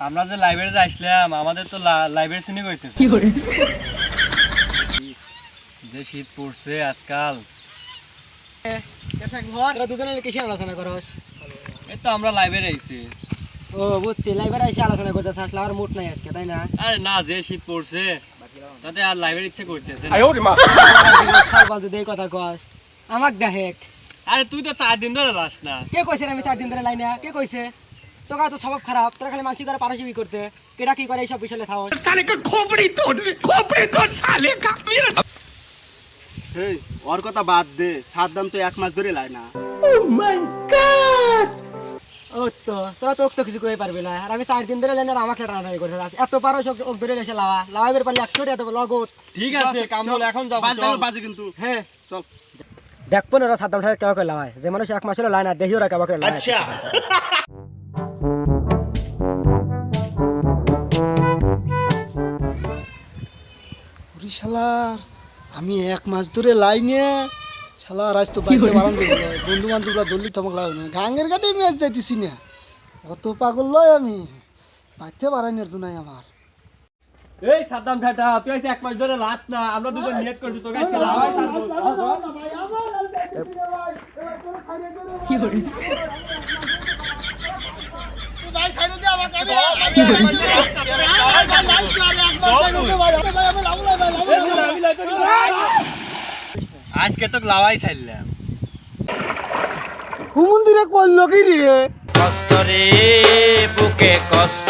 আমরা যে লাইব্রেরিতে আসলাম আমাদের তো লাইব্রেরি শ্রেণী করতেছে যে শীত পড়ছে আজকাল। তোরা দুজনে কিসে আলোচনা করস? এই তো আমরা লাইব্রেরি আইছি। ও বুঝছি, লাইব্রেরি এসে আলোচনা করতেছ, আসলে আমার মুড নাই আজকে, তাই না? আরে না, যে শীত পড়ছে তাতে আর লাইব্রেরি ইচ্ছে করতেছে না। সালবাল যদি এই কথা কস, আমাক দেখে। আরে তুই তো 4 দিন ধরে যাস না। কে কইছে রে আমি 4 দিন ধরে লাইনে? কে কইছে? তোর তো স্বভাব খারাপ, তোরা খালি মানসিক করে পারসিবি করতে। কেডা কি করে এইসব বিষয়ে থাও? साले का खोपड़ी तोड़ साले का मेरा। এই ওর কথা বাদ দে, সাদ্দাম তো 1 মাস ধরে লাই না। ও তো তোরা তো তো কিছু কই পারবি না। আর আমি 4 দিন ধরে লাইনে আর আমাকে টানাটানি করতে আস। এত পারো সব ওক ধরে এসে লাওয়াইবের পারলে 100 এত লগত। ঠিক আছে, কামরুল এখন যাবো, চল। বাজে কিন্তু হ্যাঁ চল। দেখবো না ওরা সাদ্দাম ঠাকুর কেউ করে লাওয়ায়, যে মানুষ 1 মাস হলো লাইন আর দেখি ওরা কেউ করে লাওয়ায়। আচ্ছা শালার আমি 1 মাস ধরে লাইনে শালার আজ তো বাইতে বারান দেব বন্ধু বান্ধবরা দল্লি তমক লাগাই না গাঙ্গের ঘাটে আমি আজ যাইতেছি না অত পাগল লয় আমি বাইতে বারানের জন্য আমার এই সাদ্দাম ঠাটা, তুই আইছিস 1 মাস ধরে লাস না। আমরা দুজন নিয়ত করছি তোকে আজকে লাওয়াই ছাড়বো। কি করে আজকে তো লাওয়াই ছাড়লাম। হুমন্দিরে কইল কি রে কষ্ট রে বুকে কষ্ট